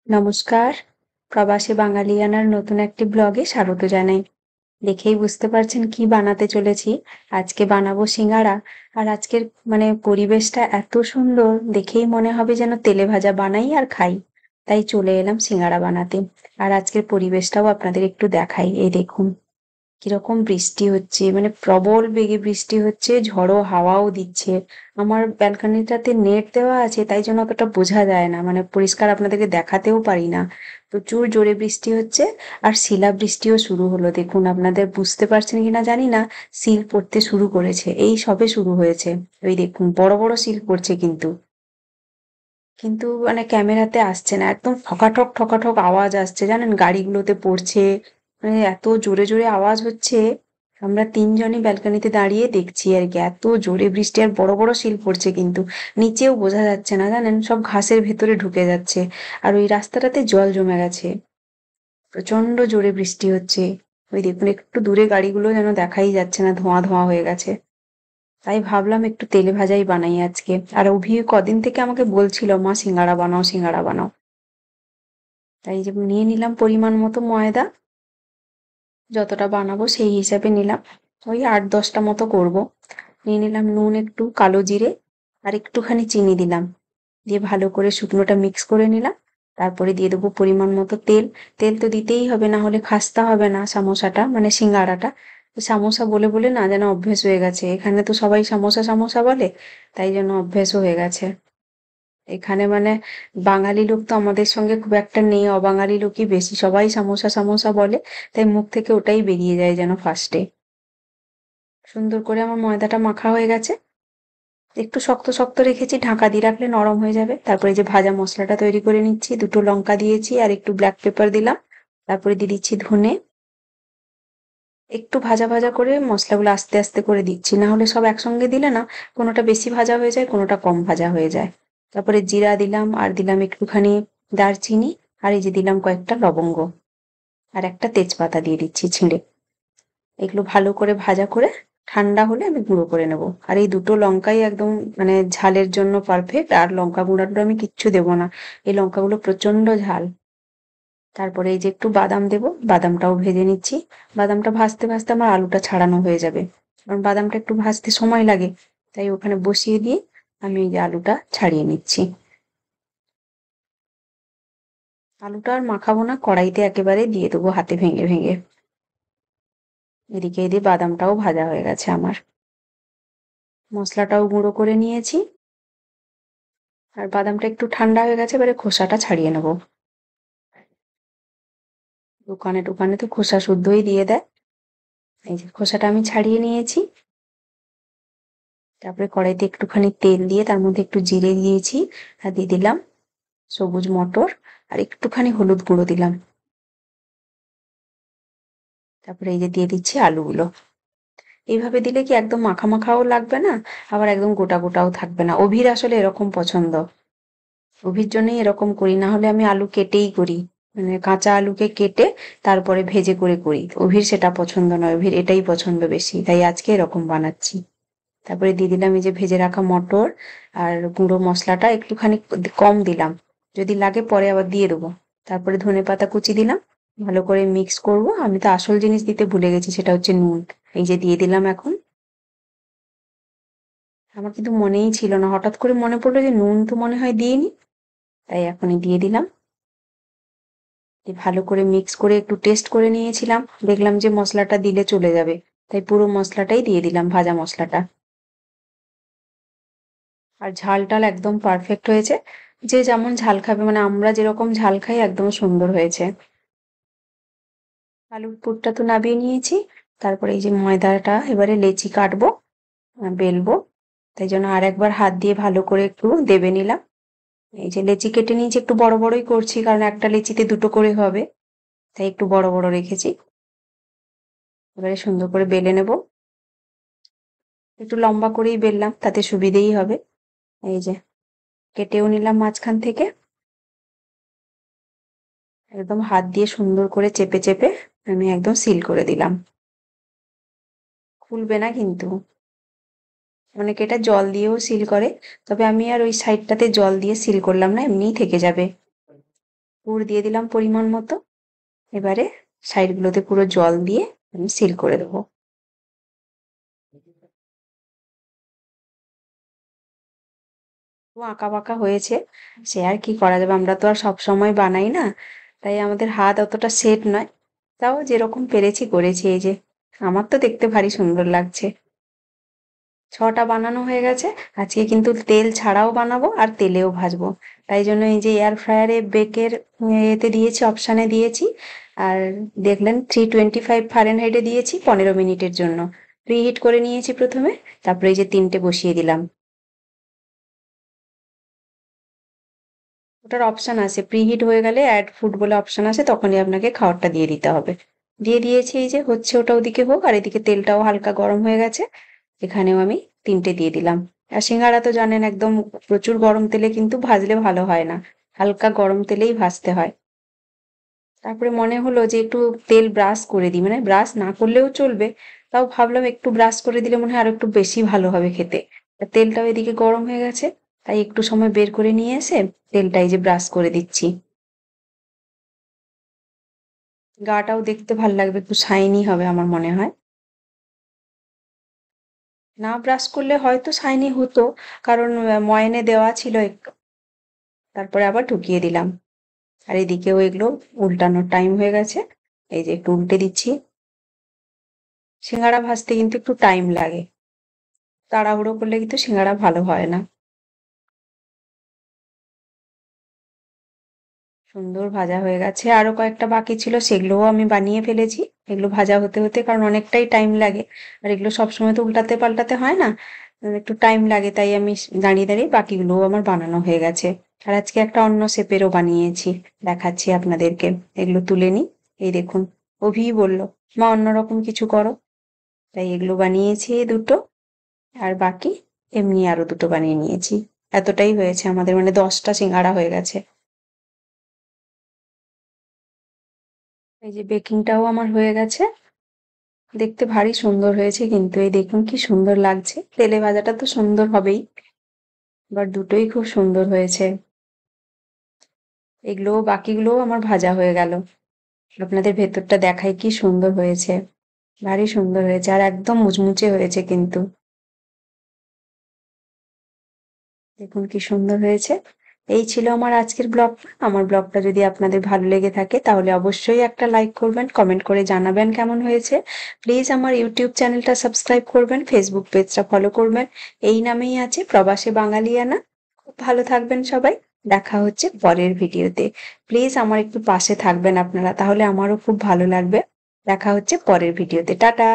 নমস্কার, প্রবাসী বাঙালিয়ানার নতুন একটি ব্লগে স্বাগত জানাই। দেখেই বুঝতে পারছেন কি বানাতে চলেছি। আজকে বানাবো সিঙ্গাড়া। আর আজকের পরিবেশটা এত সুন্দর, দেখেই মনে হবে যেন তেলে ভাজা বানাই আর খাই। তাই চলে এলাম সিঙ্গাড়া বানাতে। আর আজকের পরিবেশটাও আপনাদের একটু দেখাই। এই দেখুন কিরকম বৃষ্টি হচ্ছে, প্রবল বেগে বৃষ্টি হচ্ছে, ঝড়ো হাওয়াও দিচ্ছে। আমার ব্যালকনিটাতে নেট দেওয়া আছে, তাই জন্য অতটা বোঝা যায় না, পরিষ্কার আপনাদেরকে দেখাতেও পারি না। প্রচুর জোরে বৃষ্টি হচ্ছে। আর শিলা বৃষ্টিও শুরু হলো, দেখুন আপনাদের বুঝতে পারছেন কিনা জানি না। শিল পড়তে শুরু করেছে, এই সবে শুরু হয়েছে। ওই দেখুন বড় বড় শিল পড়ছে, কিন্তু কিন্তু ক্যামেরাতে আসছে না, একদম ঠকাঠক ঠকাঠক আওয়াজ আসছে, জানেন, গাড়িগুলোতে পড়ছে। এত জোরে জোরে আওয়াজ হচ্ছে। আমরা তিনজনই ব্যালকনিতে দাঁড়িয়ে দেখছি আর কি, এত জোরে বৃষ্টি, আর বড় বড় শিল পড়ছে, কিন্তু নিচেও বোঝা যাচ্ছে না, জানেন, সব ঘাসের ভেতরে ঢুকে যাচ্ছে। আর ওই রাস্তাটাতে জল জমে গেছে। প্রচন্ড জোরে বৃষ্টি হচ্ছে। ওই দেখুন একটু দূরে গাড়িগুলো যেন দেখাই যাচ্ছে না, ধোঁয়া ধোঁয়া হয়ে গেছে। তাই ভাবলাম একটু তেলে ভাজাই বানাই আজকে। আর অভি কদিন থেকে আমাকে বলছিল, মা সিঙ্গাড়া বানাও, সিঙ্গাড়া বানাও। তাই যে নিয়ে নিলাম পরিমাণ মতো ময়দা। যতটা বানাবো সেই হিসাবে নিলাম। ওই 8-10টা মতো করব। নিয়ে নিলাম নুন, একটু কালো জিরে, আর একটুখানি চিনি দিলাম। দিয়ে ভালো করে শুকনোটা মিক্স করে নিলাম। তারপরে দিয়ে দেবো পরিমাণ মতো তেল। তেল তো দিতেই হবে, না হলে খাস্তা হবে না সামোসাটা, সিঙ্গাড়াটা। সামোসা বলে বলে না যেন অভ্যেস হয়ে গেছে, এখানে তো সবাই সামোসা সামোসা বলে, তাই জন্য অভ্যেসও হয়ে গেছে। এখানে বাঙালি লোক তো আমাদের সঙ্গে খুব একটা নেই, অবাঙালি লোকই বেশি, সবাই সামোসা সামোসা বলে। তাই মুখ থেকে ওটাই বেরিয়ে যায় যেন ফার্স্টে। সুন্দর করে আমার ময়দাটা মাখা হয়ে গেছে। একটু শক্ত শক্ত রেখেছি, ঢাকা দিয়ে রাখলে নরম হয়ে যাবে। তারপরে যে ভাজা মশলাটা তৈরি করে নিচ্ছি, দুটো লঙ্কা দিয়েছি আর একটু ব্ল্যাক পেপার দিলাম। তারপরে দিয়ে দিচ্ছি ধনে। একটু ভাজা ভাজা করে মশলাগুলো আস্তে আস্তে করে দিচ্ছি, না হলে সব একসঙ্গে দিলে না, কোনোটা বেশি ভাজা হয়ে যায়, কোনোটা কম ভাজা হয়ে যায়। তারপরে জিরা দিলাম, আর দিলাম একটুখানি দারচিনি, আর এই যে দিলাম কয়েকটা লবঙ্গ, আর একটা তেজপাতা দিয়ে দিচ্ছি ছিঁড়ে। এগুলো ভালো করে ভাজা করে ঠান্ডা হলে আমি গুঁড়ো করে নেব। আর এই দুটো লঙ্কাই একদম ঝালের জন্য পারফেক্ট, আর লঙ্কা গুঁড়াটা আমি কিচ্ছু দেবো না। এই লঙ্কাগুলো প্রচন্ড ঝাল। তারপরে এই যে একটু বাদাম দেবো, বাদামটাও ভেজে নিচ্ছি। বাদামটা ভাজতে ভাজতে আমার আলুটা ছাড়ানো হয়ে যাবে, কারণ বাদামটা একটু ভাজতে সময় লাগে। তাই ওখানে বসিয়ে দিয়ে আমি এই যে আলুটা ছাড়িয়ে নিচ্ছি। আলুটা আর মাখাবো না, কড়াইতে একেবারে দিয়ে দেবো হাতে ভেঙে ভেঙে। এদিকে বাদামটাও ভাজা হয়ে গেছে আমার। মশলাটাও গুঁড়ো করে নিয়েছি। আর বাদামটা একটু ঠান্ডা হয়ে গেছে, এবারে খোসাটা ছাড়িয়ে নেবো। দোকানে দোকানে তো খোসা শুদ্ধই দিয়ে দেয়। এই যে খোসাটা আমি ছাড়িয়ে নিয়েছি। তারপরে কড়াইতে একটুখানি তেল দিয়ে তার মধ্যে একটু জিরে দিয়েছি, আর দিয়ে দিলাম সবুজ মটর, আর একটুখানি হলুদ গুঁড়ো দিলাম। তারপরে এই যে দিয়ে দিচ্ছি আলুগুলো। এইভাবে দিলে কি একদম মাখা মাখাও লাগবে না, আবার একদম গোটা গোটাও থাকবে না। অভির আসলে এরকম পছন্দ। অভির জন্যই এরকম করি, না হলে আমি আলু কেটেই করি। কাঁচা আলুকে কেটে তারপরে ভেজে করে করি। অভির সেটা পছন্দ নয়, অভির এটাই পছন্দ বেশি, তাই আজকে এরকম বানাচ্ছি। তারপরে দিয়ে দিলাম এই যে ভেজে রাখা মটর, আর গুঁড়ো মশলাটা একটুখানি কম দিলাম, যদি লাগে পরে আবার দিয়ে দেবো। তারপরে ধনেপাতা কুচি দিলাম। ভালো করে মিক্স করব। আমি তো আসল জিনিস দিতে ভুলে গেছি, সেটা হচ্ছে নুন। এই যে দিয়ে দিলাম এখন। আমার কিন্তু মনেই ছিল না, হঠাৎ করে মনে পড়লো যে নুন তো মনে হয় দিইনি, তাই এখনই দিয়ে দিলাম। দিয়ে ভালো করে মিক্স করে একটু টেস্ট করে নিয়েছিলাম, দেখলাম যে মশলাটা দিলে চলে যাবে, তাই পুরো মশলাটাই দিয়ে দিলাম, ভাজা মশলাটা। আর ঝাল টাল একদম পারফেক্ট হয়েছে। যে যেমন ঝাল খাবে, আমরা যেরকম ঝাল খাই, একদম সুন্দর হয়েছে। আলুর পুরটা তো নাবিয়ে নিয়েছি। তারপরে এই যে ময়দাটা এবারে লেচি কাটবো, বেলবো। তাই জন্য আর একবার হাত দিয়ে ভালো করে একটু দেবে নিলাম। এই যে লেচি কেটে নিয়েছি, একটু বড় বড়ই করছি, কারণ একটা লেচিতে দুটো করে হবে, তাই একটু বড় বড় রেখেছি। এবারে সুন্দর করে বেলে নেব। একটু লম্বা করেই বেললাম, তাতে সুবিধেই হবে। এই যে কেটেও নিলাম মাঝখান থেকে। একদম হাত দিয়ে সুন্দর করে চেপে চেপে আমি একদম সিল করে দিলাম। খুলবে না কিন্তু। অনেকে এটা জল দিয়েও সিল করে, তবে আমি আর ওই সাইডটাতে জল দিয়ে সিল করলাম না, এমনিই থেকে যাবে। পুর দিয়ে দিলাম পরিমাণ মতো। এবারে সাইডগুলোতে পুরো জল দিয়ে আমি সিল করে দেবো। আঁকা বাঁকা হয়েছে, সে আর কি করা যাবে, আমরা তো আর সব সময় বানাই না, তাই আমাদের হাত অতটা সেট নয়, তাও যেরকম পেরেছি করেছি। এই যে আমার তো দেখতে ভারী সুন্দর লাগছে। 6টা বানানো হয়ে গেছে। আজকে কিন্তু তেল ছাড়াও বানাবো আর তেলেও ভাজবো, তাই জন্য এই যে এয়ার ফ্রায়ারে বেকের এতে দিয়েছি, অপশানে দিয়েছি। আর দেখলেন 325 ফারেনহাইটে দিয়েছি 15 মিনিটের জন্য। প্রিহিট করে নিয়েছি প্রথমে, তারপরে এই যে 3টে বসিয়ে দিলাম। ওটার অপশান আছে, প্রিহিট হয়ে গেলে অ্যাড ফুড বলে অপশান আছে, তখনই আপনাকে খাবারটা দিয়ে দিতে হবে। দিয়ে দিয়েছি, এই যে হচ্ছে, ওটা ওদিকে হোক, আর এদিকে তেলটাও হালকা গরম হয়ে গেছে। এখানেও আমি 3টে দিয়ে দিলাম। আর সিঙ্গাড়া তো জানেন একদম প্রচুর গরম তেলে কিন্তু ভাজলে ভালো হয় না, হালকা গরম তেলেই ভাজতে হয়। তারপরে মনে হলো যে একটু তেল ব্রাশ করে দিই, মানে ব্রাশ না করলেও চলবে, তাও ভাবলাম একটু ব্রাশ করে দিলে মনে হয় আরো একটু বেশি ভালো হবে খেতে। আর তেলটাও এদিকে গরম হয়ে গেছে, তাই একটু সময় বের করে নিয়ে এসে তেলটা এই যে ব্রাশ করে দিচ্ছি। গাটাও দেখতে ভাল লাগবে, একটু শাইনি হবে আমার মনে হয়। না ব্রাশ করলে হয়তো শাইনি হতো, কারণ ময়ানে দেওয়া ছিল একটু, তারপরে আবার ঢুকিয়ে দিলাম। আর এদিকেও এগুলো উল্টানোর টাইম হয়ে গেছে, এই যে একটু উল্টে দিচ্ছি। সিঙ্গাড়া ভাজতে কিন্তু একটু টাইম লাগে, তাড়াহুড়ো করলে কিন্তু সিঙ্গাড়া ভালো হয় না। সুন্দর ভাজা হয়ে গেছে, আরো কয়েকটা বাকি ছিল, সেগুলোও আমি বানিয়ে ফেলেছি। এগুলো ভাজা হতে হতে, কারণ অনেকটাই টাইম লাগে, আর এগুলো সবসময় তো উল্টাতে পাল্টাতে হয় না, একটু টাইম লাগে, তাই আমি দাঁড়িয়ে দাঁড়িয়ে বাকিগুলোও আমার বানানো হয়ে গেছে। আর আজকে একটা অন্য শেপেরও বানিয়েছি, দেখাচ্ছি আপনাদেরকে। এগুলো তুলে নিই। এই দেখুন, অভিই বলল মা অন্যরকম কিছু করো, তাই এগুলো বানিয়েছি দুটো। আর বাকি এমনি আরো দুটো বানিয়ে নিয়েছি। এতটাই হয়েছে আমাদের, মানে 10টা সিঙ্গাড়া হয়ে গেছে। এই যে বেকিংটাও আমার হয়ে গেছে, দেখতে ভারী সুন্দর হয়েছে কিন্তু, এই দেখুন কি সুন্দর লাগছে। তেলে ভাজাটা তো সুন্দর হবেই, এবার দুটোই খুব সুন্দর হয়েছে। এগুলোও বাকিগুলোও আমার ভাজা হয়ে গেল। আপনাদের ভেতরটা দেখাই কি সুন্দর হয়েছে, ভারী সুন্দর হয়েছে, আর একদম মুচমুচে হয়েছে কিন্তু। দেখুন কি সুন্দর হয়েছে। এই ছিল আমার আজকের ব্লগটা। আমার ব্লগটা যদি আপনাদের ভালো লেগে থাকে তাহলে অবশ্যই একটা লাইক করবেন, কমেন্ট করে জানাবেন কেমন হয়েছে। প্লিজ আমার ইউটিউব চ্যানেলটা সাবস্ক্রাইব করবেন, ফেসবুক পেজটা ফলো করবেন, এই নামেই আছে প্রবাসে বাঙালিয়ানা। খুব ভালো থাকবেন সবাই, দেখা হচ্ছে পরের ভিডিওতে। প্লিজ আমার একটু পাশে থাকবেন আপনারা, তাহলে আমারও খুব ভালো লাগবে। দেখা হচ্ছে পরের ভিডিওতে, টাটা।